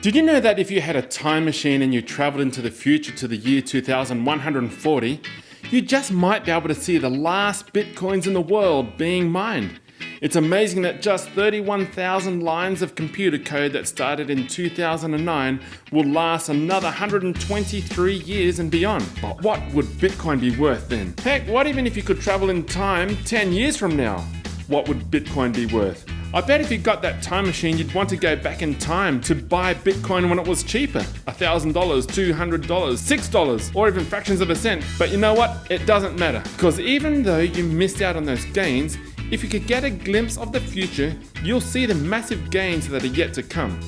Did you know that if you had a time machine and you traveled into the future to the year 2140, you just might be able to see the last bitcoins in the world being mined? It's amazing that just 31,000 lines of computer code that started in 2009 will last another 123 years and beyond. But what would Bitcoin be worth then? Heck, what even if you could travel in time 10 years from now? What would Bitcoin be worth? I bet if you got that time machine, you'd want to go back in time to buy Bitcoin when it was cheaper. $1,000, $200, $6, or even fractions of a cent. But you know what? It doesn't matter. Because even though you missed out on those gains, if you could get a glimpse of the future, you'll see the massive gains that are yet to come.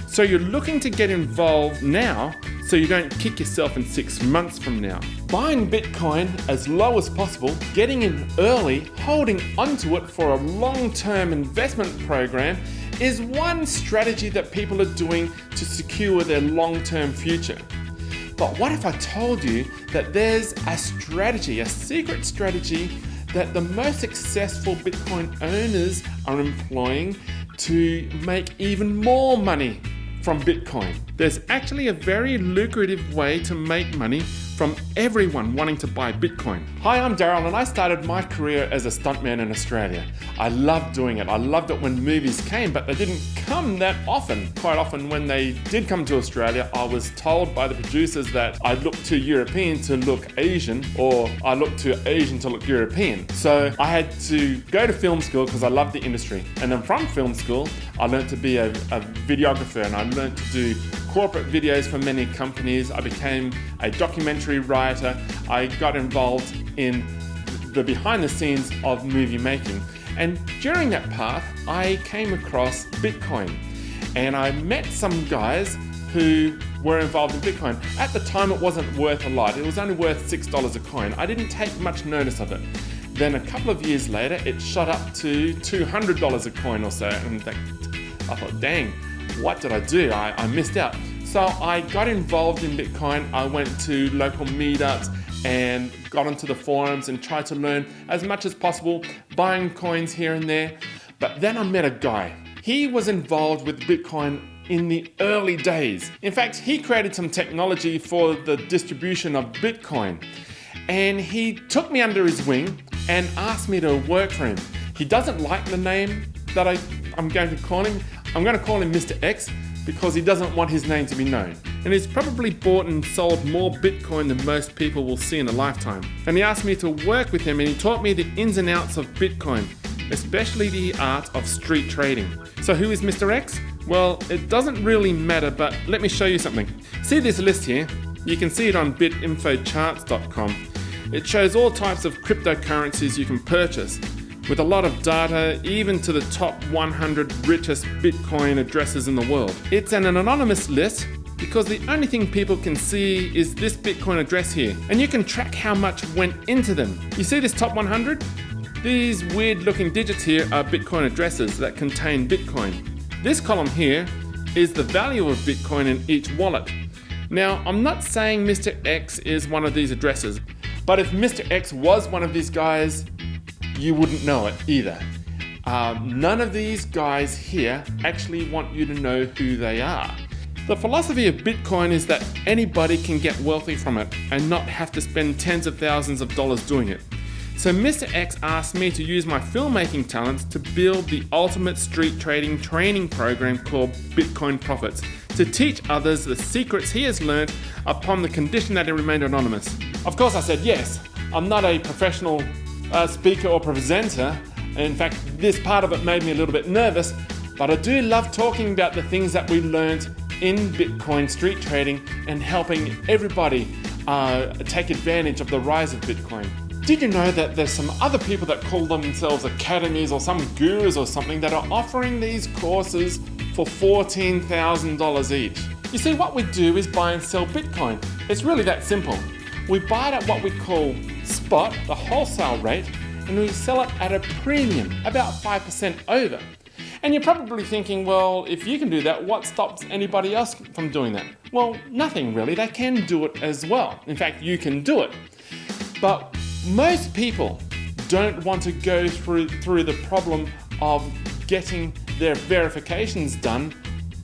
So you're looking to get involved now so you don't kick yourself in 6 months from now. Buying Bitcoin as low as possible, getting in early, holding onto it for a long-term investment program is one strategy that people are doing to secure their long-term future. But what if I told you that there's a strategy, a secret strategy that the most successful Bitcoin owners are employing to make even more money from Bitcoin? There's actually a very lucrative way to make money from everyone wanting to buy Bitcoin. Hi, I'm Daryl and I started my career as a stuntman in Australia. I loved doing it. I loved it when movies came, but they didn't come that often. Quite often when they did come to Australia, I was told by the producers that I looked too European to look Asian, or I looked too Asian to look European. So I had to go to film school because I loved the industry. And then from film school, I learned to be a videographer, and I learned to do corporate videos for many companies. I became a documentary writer. I got involved in the behind the scenes of movie making. And during that path, I came across Bitcoin. And I met some guys who were involved in Bitcoin. At the time, it wasn't worth a lot. It was only worth $6 a coin. I didn't take much notice of it. Then a couple of years later, it shot up to $200 a coin or so. And I thought, dang, what did I do? I missed out. So I got involved in Bitcoin. I went to local meetups and got onto the forums and tried to learn as much as possible, buying coins here and there. But then I met a guy. He was involved with Bitcoin in the early days. In fact, he created some technology for the distribution of Bitcoin. And he took me under his wing and asked me to work for him. He doesn't like the name that I'm going to call him. I'm going to call him Mr. X because he doesn't want his name to be known. And he's probably bought and sold more Bitcoin than most people will see in a lifetime. And he asked me to work with him, and he taught me the ins and outs of Bitcoin, especially the art of street trading. So who is Mr. X? Well, it doesn't really matter, but let me show you something. See this list here? You can see it on bitinfocharts.com. It shows all types of cryptocurrencies you can purchase, with a lot of data, even to the top 100 richest Bitcoin addresses in the world. It's an anonymous list because the only thing people can see is this Bitcoin address here, and you can track how much went into them. You see this top 100? These weird looking digits here are Bitcoin addresses that contain Bitcoin. This column here is the value of Bitcoin in each wallet. Now, I'm not saying Mr. X is one of these addresses, but if Mr. X was one of these guys, you wouldn't know it either. None of these guys here actually want you to know who they are. The philosophy of Bitcoin is that anybody can get wealthy from it and not have to spend tens of thousands of dollars doing it. So Mr. X asked me to use my filmmaking talents to build the ultimate street trading training program called Bitcoin Profits, to teach others the secrets he has learned upon the condition that he remained anonymous. Of course I said yes. I'm not a professional speaker or presenter. In fact, this part of it made me a little bit nervous, but I do love talking about the things that we learned in Bitcoin street trading and helping everybody take advantage of the rise of Bitcoin. Did you know that there's some other people that call themselves academies or some gurus or something that are offering these courses for $14,000 each? You see, what we do is buy and sell Bitcoin. It's really that simple. We buy it at what we call spot, the wholesale rate, and we sell it at a premium, about 5% over. And you're probably thinking, well, if you can do that, what stops anybody else from doing that? Well, nothing really. They can do it as well. In fact, you can do it. But most people don't want to go through the problem of getting their verifications done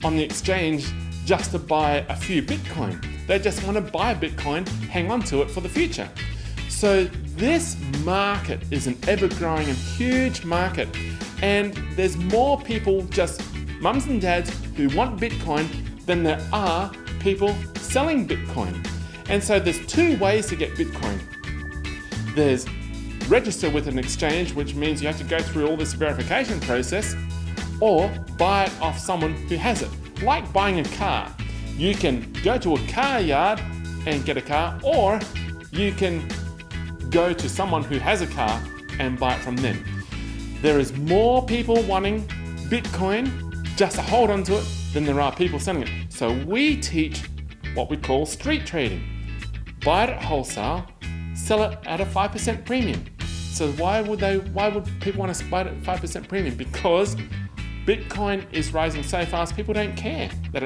on the exchange just to buy a few Bitcoin. They just want to buy Bitcoin, hang on to it for the future. So this market is an ever-growing and huge market, and there's more people, just mums and dads, who want Bitcoin than there are people selling Bitcoin. And so there's two ways to get Bitcoin. There's register with an exchange, which means you have to go through all this verification process, or buy it off someone who has it. Like buying a car. You can go to a car yard and get a car, or you can go to someone who has a car and buy it from them. There is more people wanting Bitcoin just to hold on to it than there are people selling it. So we teach what we call street trading. Buy it at wholesale, sell it at a 5% premium. So why would people want to buy it at 5% premium? Because Bitcoin is rising so fast, people don't care that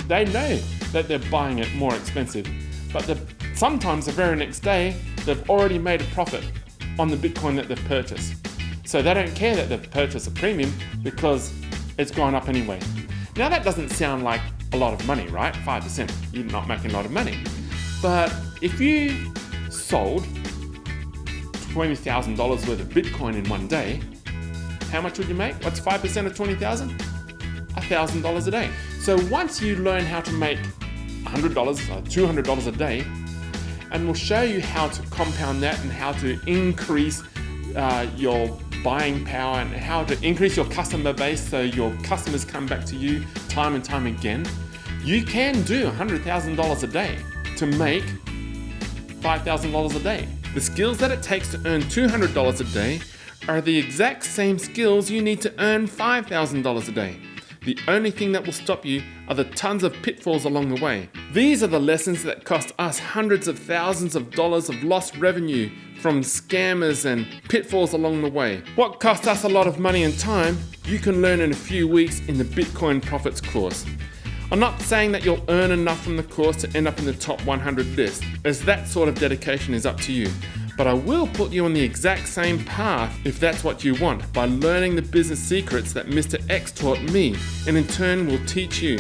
they know that they're buying it more expensive. But sometimes the very next day, they've already made a profit on the Bitcoin that they've purchased. So they don't care that they've purchased a premium because it's gone up anyway. Now that doesn't sound like a lot of money, right? 5%, you're not making a lot of money. But if you sold $20,000 worth of Bitcoin in one day, how much would you make? What's 5% of 20,000? $1,000 a day. So once you learn how to make $100 or $200 a day, and we'll show you how to compound that and how to increase your buying power and how to increase your customer base so your customers come back to you time and time again, you can do $100,000 a day to make $5,000 a day. The skills that it takes to earn $200 a day are the exact same skills you need to earn $5,000 a day. The only thing that will stop you are the tons of pitfalls along the way. These are the lessons that cost us hundreds of thousands of dollars of lost revenue from scammers and pitfalls along the way. What cost us a lot of money and time, you can learn in a few weeks in the Bitcoin Profits course. I'm not saying that you'll earn enough from the course to end up in the top 100 list, as that sort of dedication is up to you. But I will put you on the exact same path if that's what you want, by learning the business secrets that Mr. X taught me, and in turn will teach you.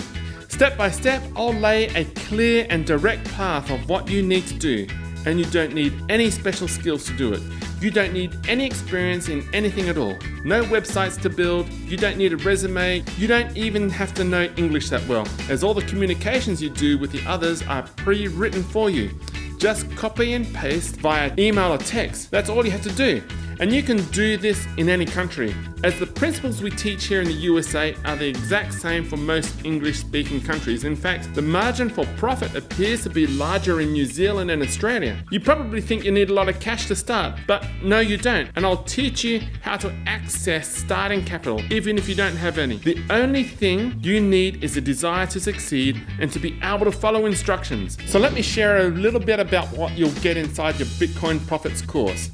Step by step, I'll lay a clear and direct path of what you need to do, and you don't need any special skills to do it. You don't need any experience in anything at all. No websites to build, you don't need a resume, you don't even have to know English that well, as all the communications you do with the others are pre-written for you. Just copy and paste via email or text. That's all you have to do. And you can do this in any country, as the principles we teach here in the USA are the exact same for most English-speaking countries. In fact, the margin for profit appears to be larger in New Zealand and Australia. You probably think you need a lot of cash to start, but no you don't. And I'll teach you how to access starting capital, even if you don't have any. The only thing you need is a desire to succeed and to be able to follow instructions. So let me share a little bit about what you'll get inside your Bitcoin Profits course.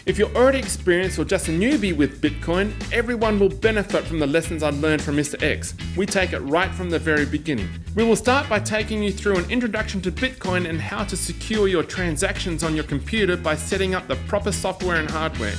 If you're already experienced or just a newbie with Bitcoin, everyone will benefit from the lessons I learned from Mr. X. We take it right from the very beginning. We will start by taking you through an introduction to Bitcoin and how to secure your transactions on your computer by setting up the proper software and hardware.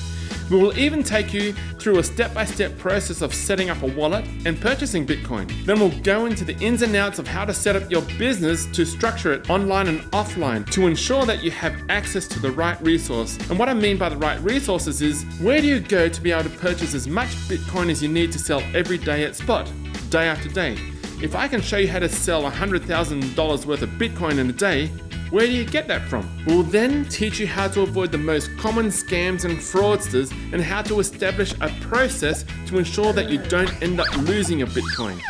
We will even take you through a step-by-step process of setting up a wallet and purchasing Bitcoin. Then we'll go into the ins and outs of how to set up your business to structure it online and offline to ensure that you have access to the right resource. And what I mean by the right resources is, where do you go to be able to purchase as much Bitcoin as you need to sell every day at spot, day after day? If I can show you how to sell $100,000 worth of Bitcoin in a day, where do you get that from? We'll then teach you how to avoid the most common scams and fraudsters and how to establish a process to ensure that you don't end up losing your Bitcoin.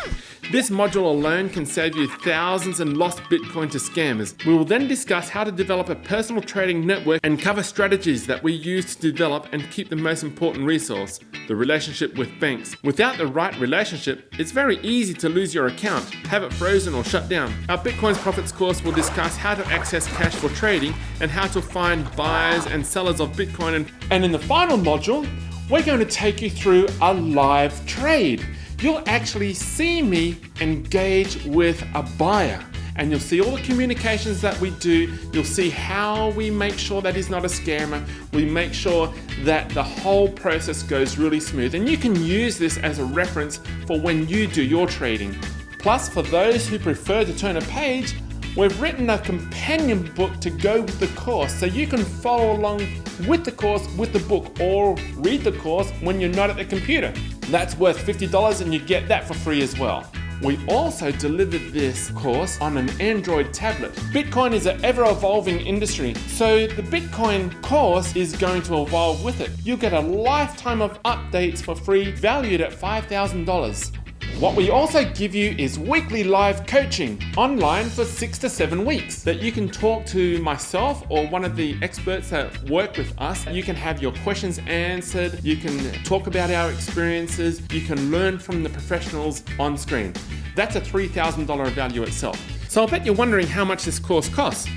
This module alone can save you thousands in lost Bitcoin to scammers. We will then discuss how to develop a personal trading network and cover strategies that we use to develop and keep the most important resource, the relationship with banks. Without the right relationship, it's very easy to lose your account, have it frozen or shut down. Our Bitcoin Profits course will discuss how to access cash for trading and how to find buyers and sellers of Bitcoin. And in the final module, we're going to take you through a live trade. You'll actually see me engage with a buyer, and you'll see all the communications that we do. You'll see how we make sure that he's not a scammer. We make sure that the whole process goes really smooth, and you can use this as a reference for when you do your trading. Plus, for those who prefer to turn a page, we've written a companion book to go with the course, so you can follow along with the course with the book or read the course when you're not at the computer. That's worth $50 and you get that for free as well. We also delivered this course on an Android tablet. Bitcoin is an ever-evolving industry, so the Bitcoin course is going to evolve with it. You'll get a lifetime of updates for free, valued at $5,000. What we also give you is weekly live coaching online for 6 to 7 weeks that you can talk to myself or one of the experts that work with us. You can have your questions answered, you can talk about our experiences, you can learn from the professionals on screen. That's a $3,000 value itself. So I bet you're wondering how much this course costs.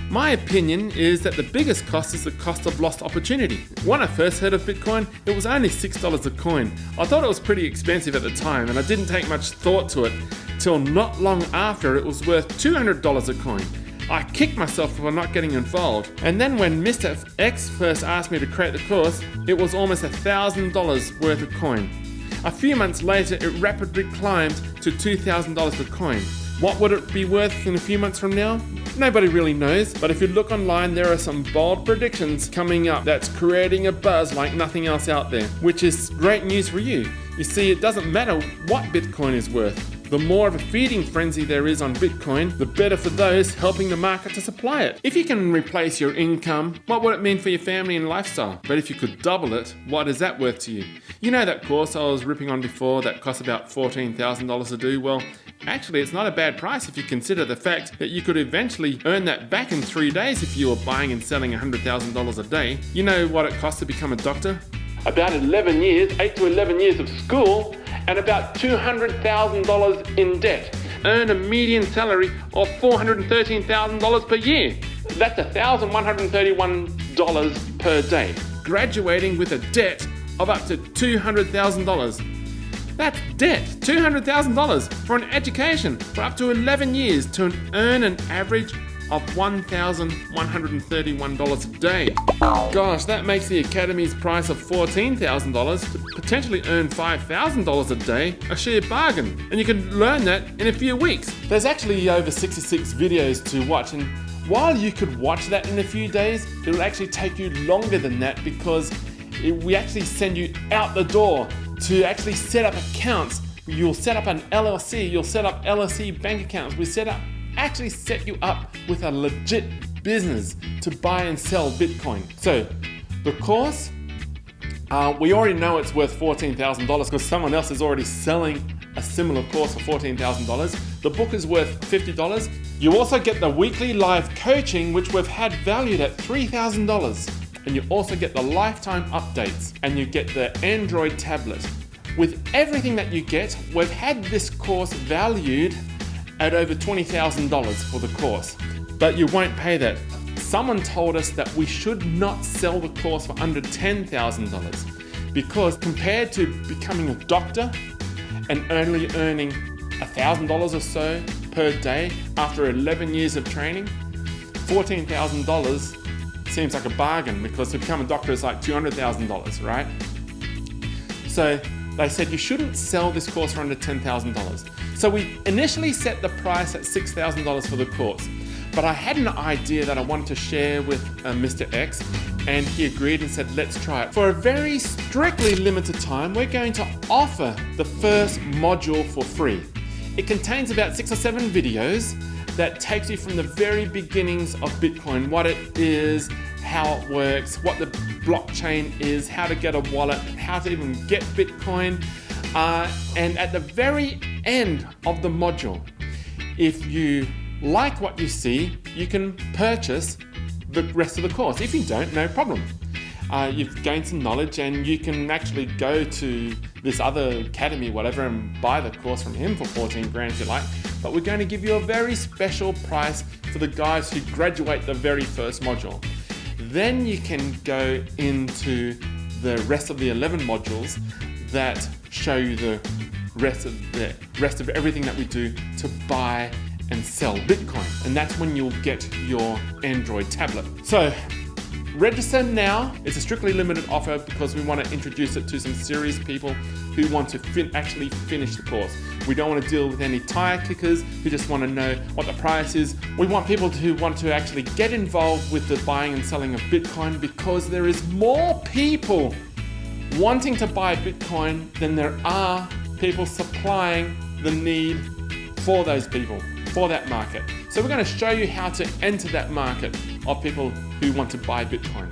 My opinion is that the biggest cost is the cost of lost opportunity. When I first heard of Bitcoin, it was only $6 a coin. I thought it was pretty expensive at the time, and I didn't take much thought to it till not long after it was worth $200 a coin. I kicked myself for not getting involved. And then when Mr. X first asked me to create the course, it was almost $1,000 worth of coin. A few months later, it rapidly climbed to $2,000 a coin. What would it be worth in a few months from now? Nobody really knows, but if you look online, there are some bold predictions coming up that's creating a buzz like nothing else out there, which is great news for you. You see, it doesn't matter what Bitcoin is worth. The more of a feeding frenzy there is on Bitcoin, the better for those helping the market to supply it. If you can replace your income, what would it mean for your family and lifestyle? But if you could double it, what is that worth to you? You know that course I was ripping on before that cost about $14,000 to do? Well, actually, it's not a bad price if you consider the fact that you could eventually earn that back in 3 days if you were buying and selling $100,000 a day. You know what it costs to become a doctor? About 11 years, 8 to 11 years of school, and about $200,000 in debt. Earn a median salary of $413,000 per year. That's $1,131 per day. Graduating with a debt of up to $200,000. That's debt, $200,000 for an education for up to 11 years to earn an average of $1,131 a day. Gosh, that makes the Academy's price of $14,000 to potentially earn $5,000 a day a sheer bargain. And you can learn that in a few weeks. There's actually over 66 videos to watch, and while you could watch that in a few days, it will actually take you longer than that because we actually send you out the door to actually set up accounts. You'll set up an LLC, you'll set up LLC bank accounts. We actually set you up with a legit business to buy and sell Bitcoin. So the course, we already know it's worth $14,000 because someone else is already selling a similar course for $14,000. The book is worth $50. You also get the weekly live coaching, which we've had valued at $3,000. And you also get the lifetime updates, and you get the Android tablet. With everything that you get, we've had this course valued at over $20,000 for the course. But you won't pay that. Someone told us that we should not sell the course for under $10,000 because compared to becoming a doctor and only earning $1,000 or so per day after 11 years of training, $14,000 seems like a bargain because to become a doctor is like $200,000, right? So they said you shouldn't sell this course for under $10,000. So we initially set the price at $6,000 for the course, but I had an idea that I wanted to share with Mr. X, and he agreed and said, let's try it. For a very strictly limited time, we're going to offer the first module for free. It contains about 6 or 7 videos that takes you from the very beginnings of Bitcoin, what it is, how it works, what the blockchain is, how to get a wallet, how to even get Bitcoin. And at the very end of the module, if you like what you see, you can purchase the rest of the course. If you don't, no problem. You've gained some knowledge and you can actually go to this other academy, whatever, and buy the course from him for 14 grand if you like. But we're going to give you a very special price for the guys who graduate the very first module. Then you can go into the rest of the 11 modules that show you the rest of everything that we do to buy and sell Bitcoin. And that's when you'll get your Android tablet. So register now. It's a strictly limited offer because we want to introduce it to some serious people who want to actually finish the course. We don't want to deal with any tire kickers who just want to know what the price is. We want people who want to actually get involved with the buying and selling of Bitcoin, because there is more people wanting to buy Bitcoin than there are people supplying the need for those people, for that market. So we're going to show you how to enter that market of people who want to buy Bitcoin.